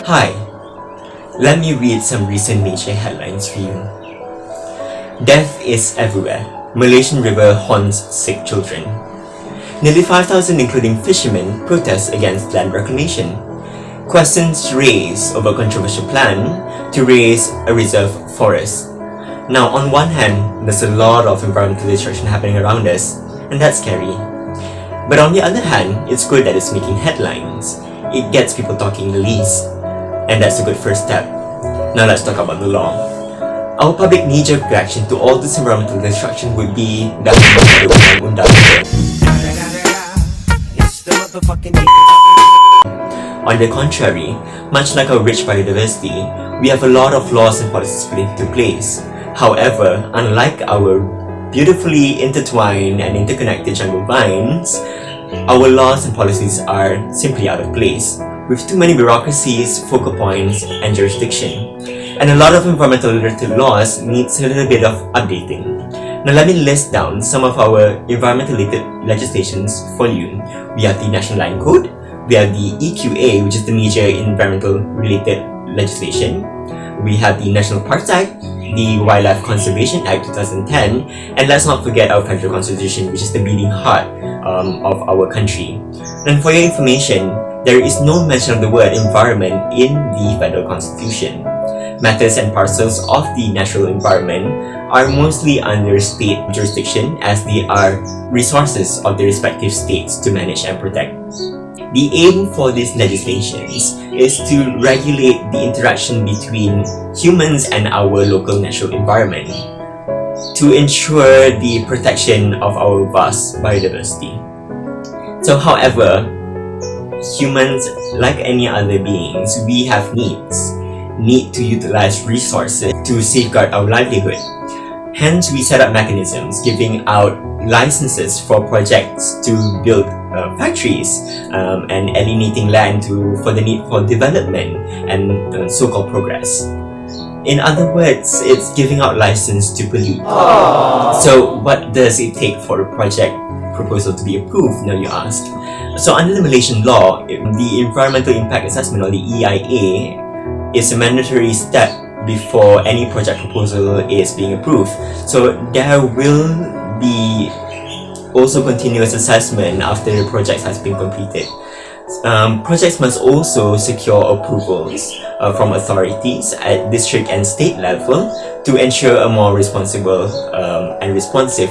Hi, let me read some recent Malaysia headlines for you. Death is everywhere. Malaysian river haunts sick children. Nearly 5,000 including fishermen protest against land reclamation. Questions raised over controversial plan to raise a reserve forest. Now on one hand, there's a lot of environmental destruction happening around us, and that's scary. But on the other hand, it's good that it's making headlines. It gets people talking the least. And that's a good first step. Now let's talk about the law. Our public knee-jerk reaction to all this environmental destruction would be that on the contrary, much like our rich biodiversity, we have a lot of laws and policies put into place. However, unlike our beautifully intertwined and interconnected jungle vines, our laws and policies are simply out of place, with too many bureaucracies, focal points, and jurisdiction. And a lot of environmental related laws needs a little bit of updating. Now let me list down some of our environmental related legislations for you. We have the National Land Code, we have the EQA, which is the major environmental related legislation. We have the National Parks Act, the Wildlife Conservation Act 2010, and let's not forget our federal constitution, which is the beating heart of our country. And for your information, there is no mention of the word environment in the federal constitution. Matters and parcels of the natural environment are mostly under state jurisdiction, as they are resources of the respective states to manage and protect. The aim for these legislations is to regulate the interaction between humans and our local natural environment to ensure the protection of our vast biodiversity. So, however, humans, like any other beings, we have need to utilize resources to safeguard our livelihood. Hence, we set up mechanisms giving out licenses for projects to build factories and alienating land for the need for development and so-called progress. In other words, it's giving out license to pollute. So what does it take for a project proposal to be approved, now you ask? So under the Malaysian law, the Environmental Impact Assessment, or the EIA, is a mandatory step before any project proposal is being approved. So there will be also continuous assessment after the project has been completed. Projects must also secure approvals from authorities at district and state level to ensure a more responsible and responsive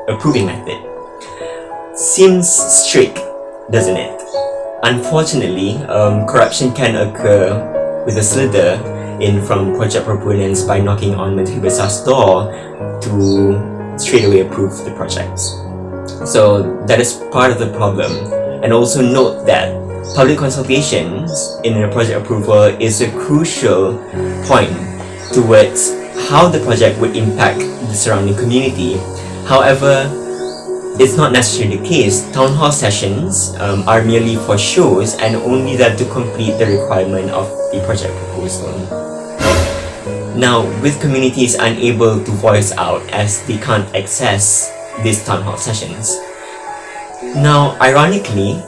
approving method. Seems strict, doesn't it? Unfortunately, corruption can occur with a slither in from project proponents by knocking on Menteri Besar's door to straight away approve the projects. So that is part of the problem. And also note that public consultations in a project approval is a crucial point towards how the project would impact the surrounding community. However, it's not necessarily the case. Town hall sessions are merely for shows and only there to complete the requirement of the project proposal. Now, with communities unable to voice out as they can't access these town hall sessions. Now, ironically,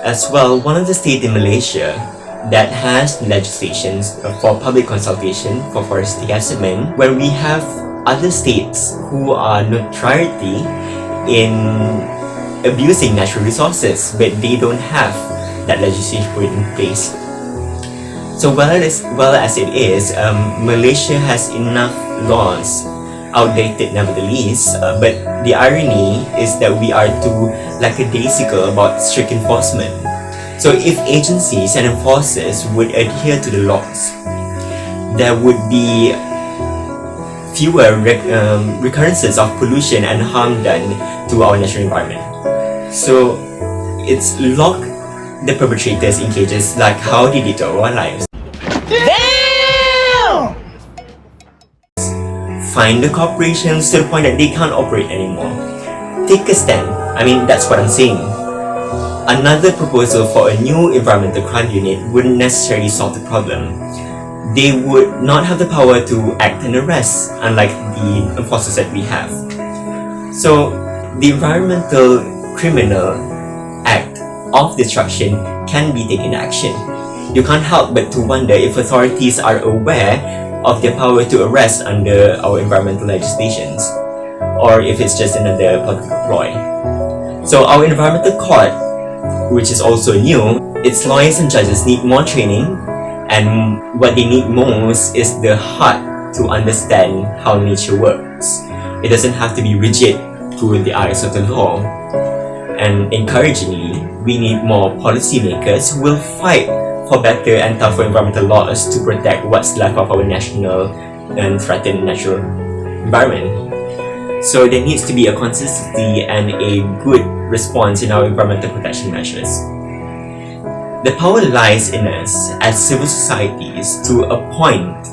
as well, one of the states in Malaysia that has legislations for public consultation for forestry assessment, where we have other states who are notoriety in abusing natural resources, but they don't have that legislation put in place. So well as it is, Malaysia has enough laws, outdated nevertheless, but the irony is that we are too lackadaisical about strict enforcement. So if agencies and enforcers would adhere to the laws, there would be fewer recurrences of pollution and harm done to our natural environment. So it's lock the perpetrators in cages like how they did to our lives. Damn! Find the corporations to the point that they can't operate anymore. Take a stand. I mean, that's what I'm saying. Another proposal for a new environmental crime unit wouldn't necessarily solve the problem. They would not have the power to act and arrest, unlike the enforcers that we have. So, the Environmental Criminal Act of Destruction can be taken action. You can't help but to wonder if authorities are aware of their power to arrest under our environmental legislations, or if it's just another political ploy. So our environmental court, which is also new, its lawyers and judges need more training, and what they need most is the heart to understand how nature works. It doesn't have to be rigid through the eyes of the law. And encouragingly, we need more policymakers who will fight for better and tougher environmental laws to protect what's left of our national and threatened natural environment. So there needs to be a consistency and a good response in our environmental protection measures. The power lies in us as civil societies to appoint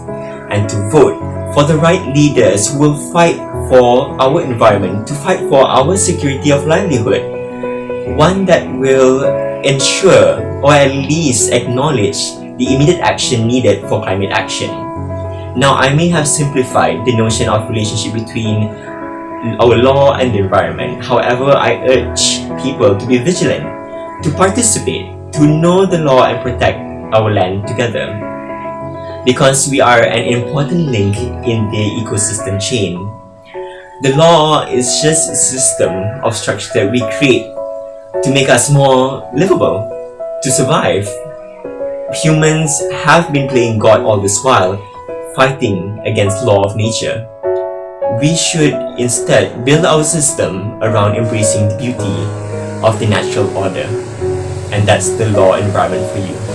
and to vote for the right leaders who will fight for our environment, to fight for our security of livelihood, one that will ensure or at least acknowledge the immediate action needed for climate action. Now, I may have simplified the notion of relationship between our law and the environment. However, I urge people to be vigilant, to participate, to know the law and protect our land together, because we are an important link in the ecosystem chain. The law is just a system of structure that we create to make us more livable, to survive. Humans have been playing God all this while, fighting against law of nature. We should instead build our system around embracing the beauty of the natural order. And that's the law environment for you.